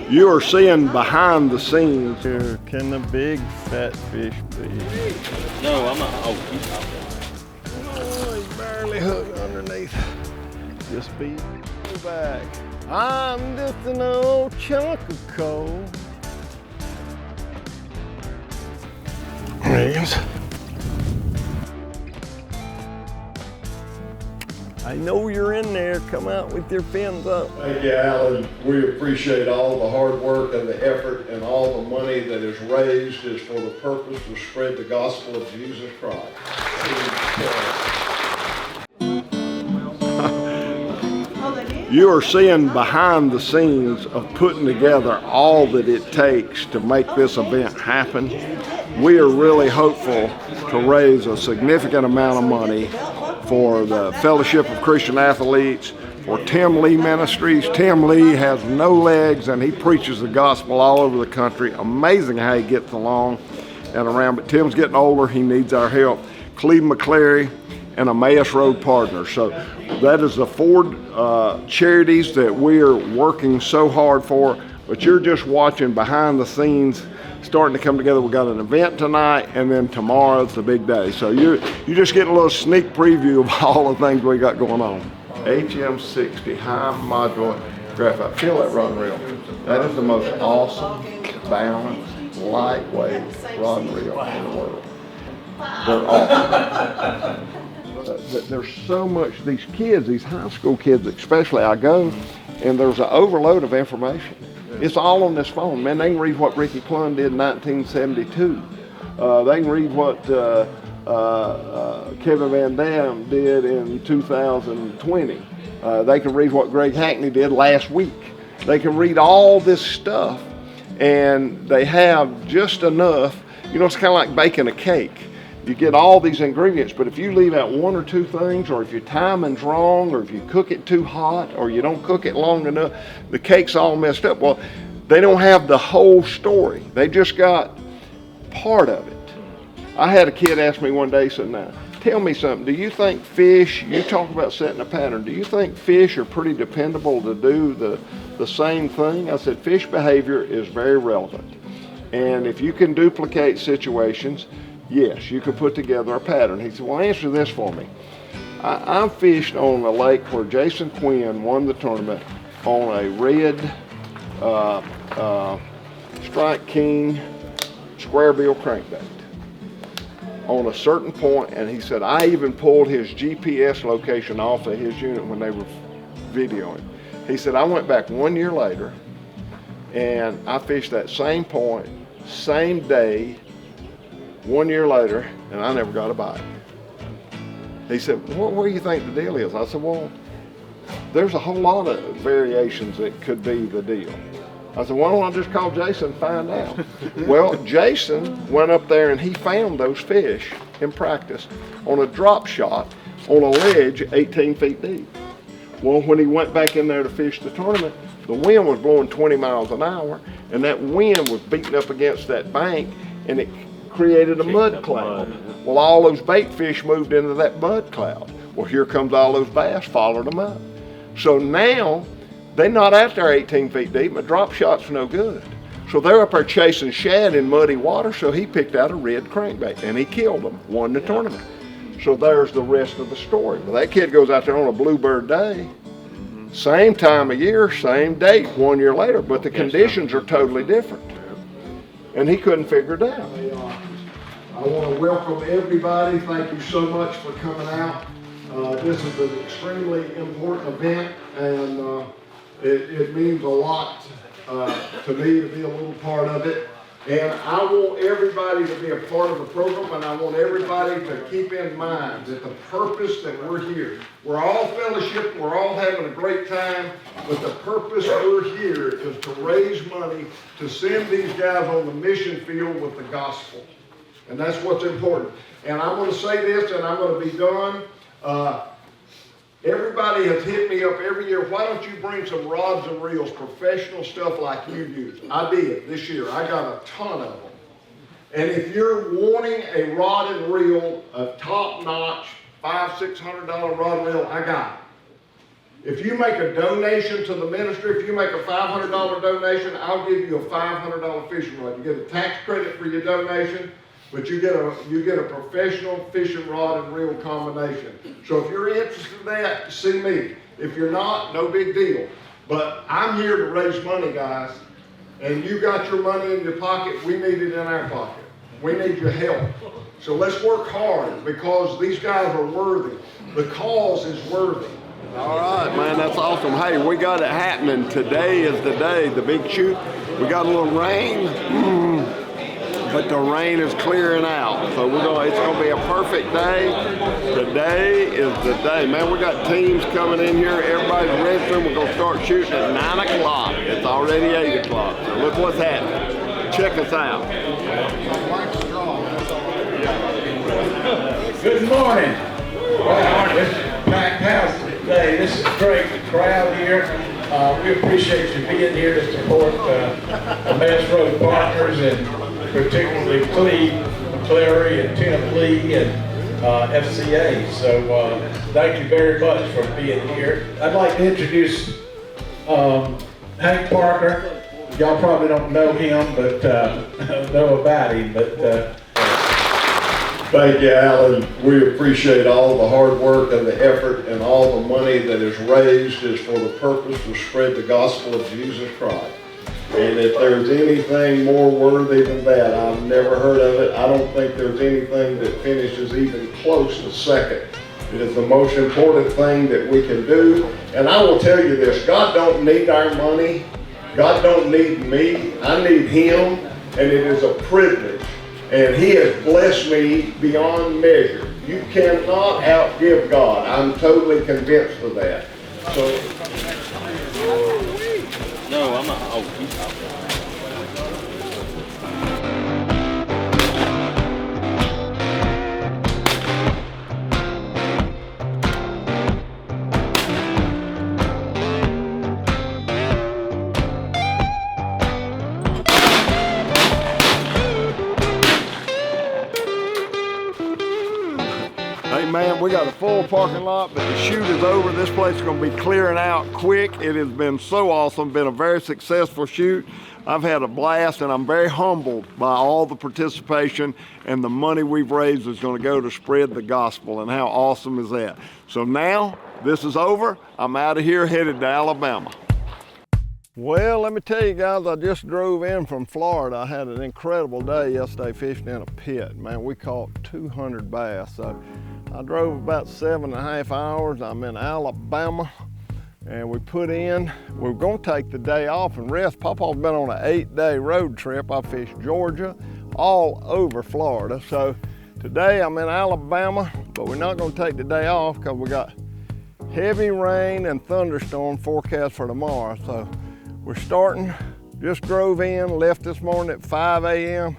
You are seeing behind the scenes. Here, can the big fat fish be? No, I'm not. Oh, he's barely hooked underneath. Just beat back. I'm just an old chunk of coal. There he is. I know you're in there. Come out with your fins up. Thank you, Alan. We appreciate all the hard work and the effort, and all the money that is raised is for the purpose to spread the gospel of Jesus Christ. You are seeing behind the scenes of putting together all that it takes to make this event happen. We are really hopeful to raise a significant amount of money for the Fellowship of Christian Athletes, for Tim Lee Ministries. Tim Lee has no legs and he preaches the gospel all over the country. Amazing how he gets along and around, but Tim's getting older, he needs our help. Cleveland McClary and Emmaus Road Partners. So that is the four charities that we are working so hard for, but you're just watching behind the scenes starting to come together. We got an event tonight, and then tomorrow's the big day. So you just get a little sneak preview of all the things we got going on. HM60 high modular graphite. Feel that rod and reel. That is the most awesome, balanced, lightweight rod and reel in the world. They're awesome. There's so much, these kids, these high school kids especially, I go and there's an overload of information. It's all on this phone. Man, they can read what Ricky Plum did in 1972. They can read what Kevin Van Dam did in 2020. They can read what Greg Hackney did last week. They can read all this stuff, and they have just enough. You know, it's kind of like baking a cake. You get all these ingredients, but if you leave out one or two things, or if your timing's wrong, or if you cook it too hot, or you don't cook it long enough, the cake's all messed up. Well, they don't have the whole story. They just got part of it. I had a kid ask me one day, he said, now, tell me something. Do you think fish, you talk about setting a pattern, do you think fish are pretty dependable to do the same thing? I said, fish behavior is very relevant. And if you can duplicate situations, yes, you could put together a pattern. He said, well, answer this for me. I fished on a lake where Jason Quinn won the tournament on a red Strike King square bill crankbait on a certain point, and he said, I even pulled his GPS location off of his unit when they were videoing. He said, I went back 1 year later and I fished that same point, same day, 1 year later, and I never got a bite. He said, well, what do you think the deal is? I said, well, there's a whole lot of variations that could be the deal. I said, why don't I just call Jason and find out? Well, Jason went up there and he found those fish in practice on a drop shot on a ledge 18 feet deep. Well, when he went back in there to fish the tournament, the wind was blowing 20 miles an hour, and that wind was beating up against that bank, and it created a mud cloud. Well, all those bait fish moved into that mud cloud. Well, here comes all those bass, followed them up. So now, they're not out there 18 feet deep, but drop shot's no good. So they're up there chasing shad in muddy water, so he picked out a red crankbait, and he killed them, won the tournament. So there's the rest of the story. Well, that kid goes out there on a bluebird day, same time of year, same date, 1 year later, but the conditions are totally different. And he couldn't figure it out. I want to welcome everybody. Thank you so much for coming out. This is an extremely important event, and it means a lot to me to be a little part of it. And I want everybody to be a part of the program, and I want everybody to keep in mind that the purpose that we're here, we're all fellowship, we're all having a great time, but the purpose we're here is to raise money to send these guys on the mission field with the gospel. And that's what's important. And I'm going to say this, and I'm going to be done. Everybody has hit me up every year, why don't you bring some rods and reels, professional stuff like you use? I did this year. I got a ton of them. And if you're wanting a rod and reel, a top-notch $500-600 rod and reel, I got it. If you make a donation to the ministry, if you make a $500 donation, I'll give you a $500 fishing rod. You get a tax credit for your donation, but you get a professional fishing rod and reel combination. So if you're interested in that, see me. If you're not, no big deal. But I'm here to raise money, guys. And you got your money in your pocket, we need it in our pocket. We need your help. So let's work hard because these guys are worthy. The cause is worthy. All right, man, that's awesome. Hey, we got it happening. Today is the day, the big shoot. We got a little rain, but the rain is clearing out. So it's gonna be a perfect day. Today is the day. Man, we got teams coming in here. Everybody's registering. We're gonna start shooting at 9 o'clock. It's already 8 o'clock. So look what's happening. Check us out. Good morning. Wow, this is packed house today. This is great. The crowd here. We appreciate you being here to support the Mass Road Partners and particularly Cleve, McCleary, and Tina Lee and FCA. So thank you very much for being here. I'd like to introduce Hank Parker. Y'all probably don't know him, but know about him. But thank you, Alan. We appreciate all the hard work and the effort, and all the money that is raised is for the purpose to spread the gospel of Jesus Christ. And if there's anything more worthy than that, I've never heard of it. I don't think there's anything that finishes even close to second. It is the most important thing that we can do. And I will tell you this, God don't need our money. God don't need me. I need Him, and it is a privilege. And He has blessed me beyond measure. You cannot outgive God. I'm totally convinced of that. So. No, I'm not. Oh, he's out. Hey man, we got a full parking lot, but the shoot is over. This place is gonna be clearing out quick. It has been so awesome, been a very successful shoot. I've had a blast, and I'm very humbled by all the participation, and the money we've raised is gonna go to spread the gospel, and how awesome is that? So now, this is over. I'm out of here, headed to Alabama. Well, let me tell you guys, I just drove in from Florida. I had an incredible day yesterday fishing in a pit. Man, we caught 200 bass. So I drove about 7.5 hours. I'm in Alabama, and we put in. We're gonna take the day off and rest. Papa's been on an 8-day road trip. I fished Georgia, all over Florida. So today I'm in Alabama, but we're not gonna take the day off because we got heavy rain and thunderstorm forecast for tomorrow. So we're starting, just drove in, left this morning at 5 a.m.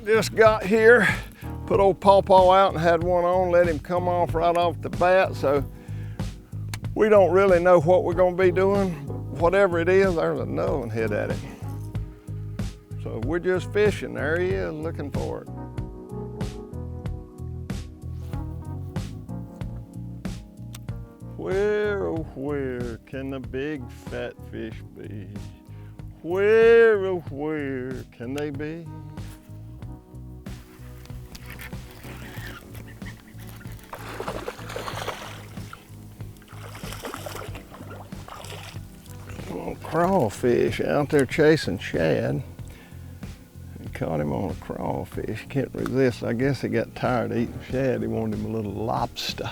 Just got here, put old Pawpaw out and had one on, let him come off right off the bat. So we don't really know what we're gonna be doing. Whatever it is, there's another one head at it. So we're just fishing. There he is, looking for it. Where, oh where can the big fat fish be? Where, oh where can they be? Little crawfish out there chasing shad. He caught him on a crawfish. Can't resist. I guess he got tired of eating shad. He wanted him a little lobster.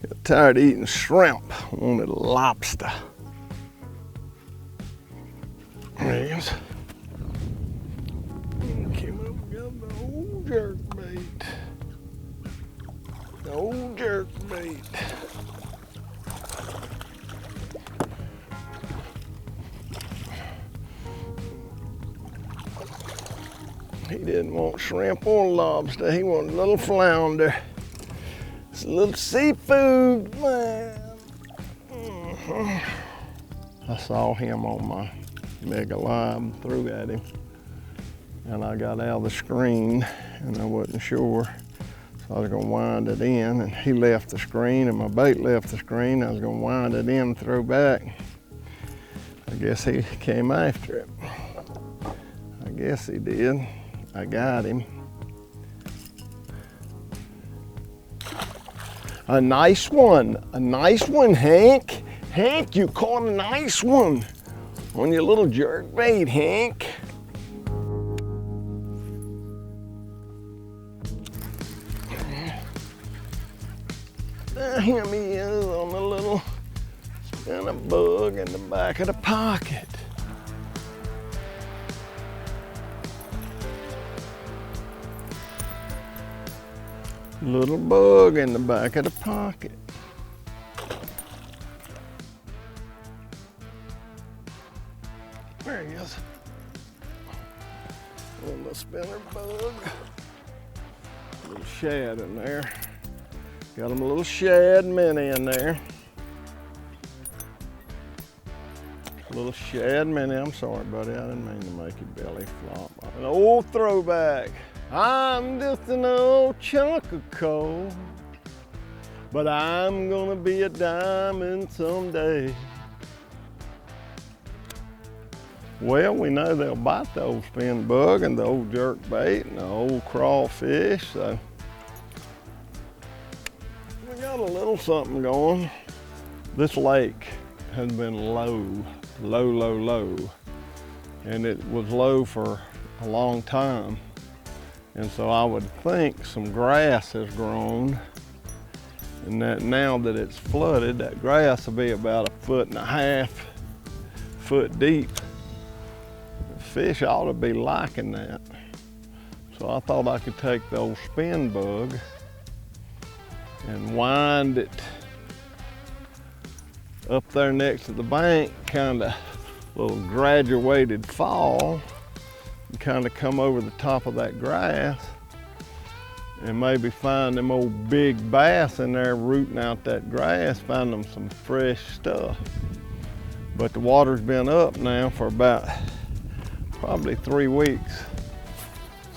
Got tired of eating shrimp. Wanted lobster. There he is. Came up and got the old jerkbait. The old jerkbait. He didn't want shrimp or lobster. He wanted a little flounder. It's a little seafood, man. I saw him on my Mega Live, threw at him. And I got out of the screen and I wasn't sure. So I was gonna wind it in, and he left the screen and my bait left the screen. I was gonna wind it in and throw back. I guess he came after it. I guess he did. I got him. A nice one, Hank. Hank, you caught a nice one on your little jerk bait, Hank. Here he is on the little spinner bug in the back of the pocket. Little bug in the back of the pocket. There he is. On the spinner bug. Little shad in there. Got him a little shad mini in there. Little shad mini. I'm sorry, buddy. I didn't mean to make your belly flop. An old throwback. I'm just an old chunk of coal, but I'm gonna be a diamond someday. Well, we know they'll bite the old spin bug and the old jerk bait and the old crawfish, so we got a little something going. This lake has been low, and it was low for a long time. And so I would think some grass has grown, and that now that it's flooded, that grass will be about 1.5 foot deep. The fish ought to be liking that. So I thought I could take the old spin bug and wind it up there next to the bank, kind of little graduated fall, and kind of come over the top of that grass and maybe find them old big bass in there rooting out that grass, find them some fresh stuff. But the water's been up now for about probably 3 weeks.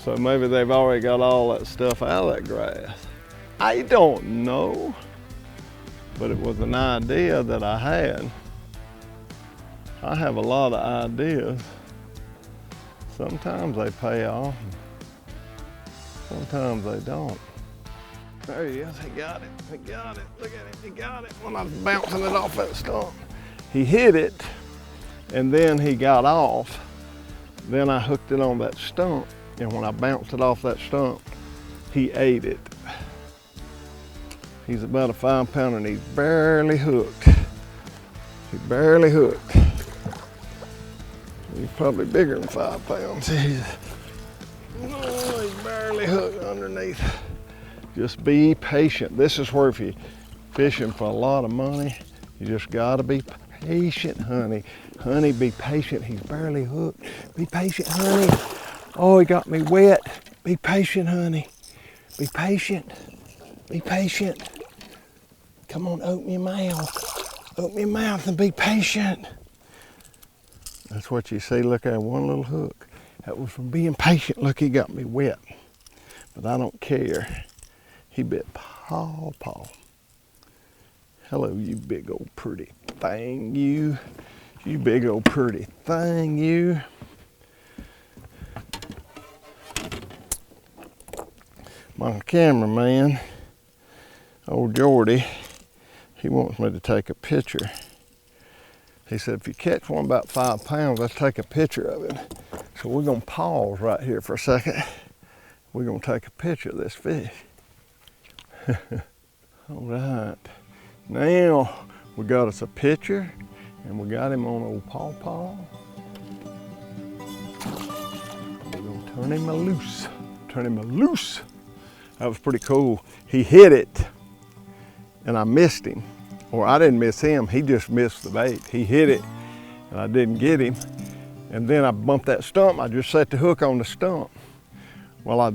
So maybe they've already got all that stuff out of that grass. I don't know, but it was an idea that I had. I have a lot of ideas. Sometimes they pay off, sometimes they don't. There he is, he got it, he got it. Look at it, he got it. When I was bouncing it off that stump, he hit it, and then he got off. Then I hooked it on that stump, and when I bounced it off that stump, he ate it. He's about a 5-pounder and he's barely hooked. He's barely hooked. He's probably bigger than 5 pounds. He's barely hooked underneath. Just be patient. This is where if you're fishing for a lot of money, you just gotta be patient, honey. Honey, be patient. He's barely hooked. Be patient, honey. Oh, he got me wet. Be patient, honey. Be patient. Be patient. Come on, open your mouth. Open your mouth and be patient. That's what you see. Look at one little hook. That was from being patient. Look, he got me wet. But I don't care. He bit paw. Hello, you big old pretty thing, you. You big old pretty thing, you. My cameraman, old Jordy, he wants me to take a picture. He said, if you catch one about 5 pounds, let's take a picture of it. So we're gonna pause right here for a second. We're gonna take a picture of this fish. All right, now we got us a picture and we got him on old paw. We're gonna turn him loose, That was pretty cool. He hit it and I missed him. Or I didn't miss him, he just missed the bait. He hit it and I didn't get him. And then I bumped that stump, I just set the hook on the stump. Well, I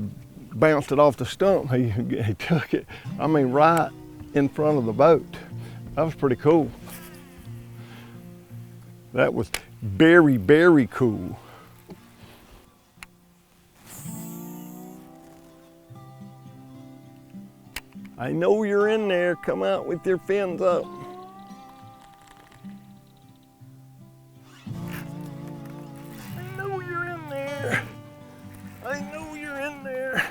bounced it off the stump, he took it, I mean right in front of the boat. That was pretty cool. That was very, very cool. I know you're in there. Come out with your fins up. I know you're in there. I know you're in there.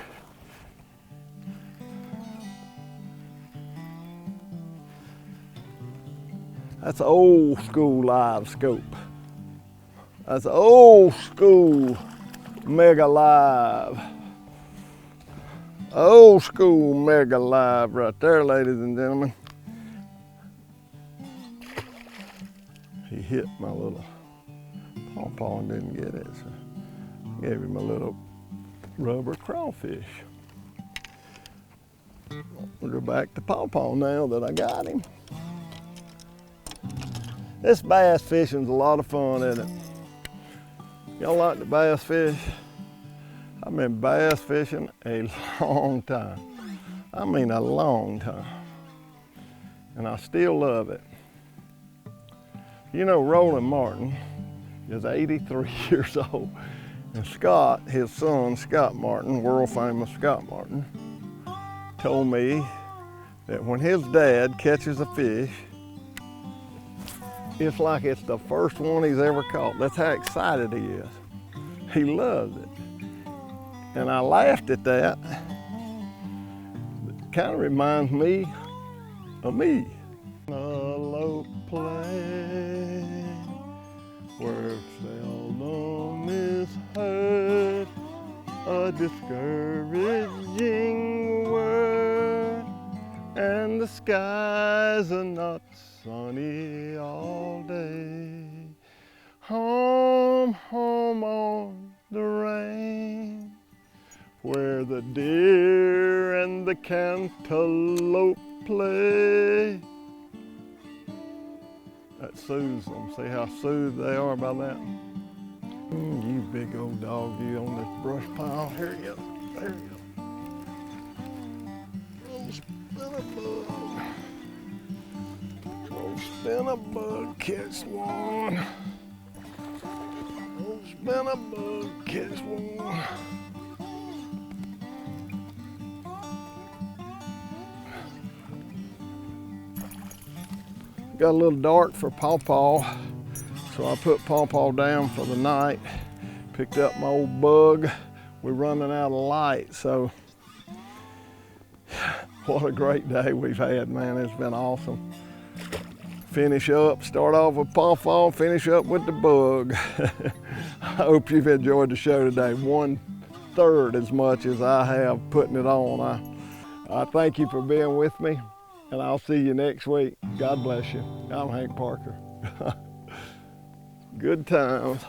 That's old school live scope. That's old school Mega Live. Old school Mega Live right there, ladies and gentlemen. He hit my little pawpaw and didn't get it, so I gave him a little rubber crawfish. We'll go back to pawpaw now that I got him. This bass fishing's a lot of fun, isn't it? Y'all like the bass fish? I've been bass fishing a long time. I mean a long time. And I still love it. You know, Roland Martin is 83 years old. And Scott, his son, Scott Martin, world famous Scott Martin, told me that when his dad catches a fish, it's like it's the first one he's ever caught. That's how excited he is. He loves it. And I laughed at that. It kind of reminds me of me. A low place where seldom is heard a discouraging word, and the skies are not sunny all day. Home, home on the range, where the deer and the cantaloupe play. That soothes them. See how soothed they are by that? You big old dog, you on this brush pile. Here you go. There you go. Little spinnerbug. Little spinnerbug, catch one. Little spinnerbug, catch one. Got a little dark for pawpaw, so I put pawpaw down for the night. Picked up my old bug. We're running out of light, so what a great day we've had, man. It's been awesome. Finish up, start off with pawpaw, finish up with the bug. I hope you've enjoyed the show today. 1/3 as much as I have putting it on. I thank you for being with me, and I'll see you next week. God bless you. I'm Hank Parker. Good times.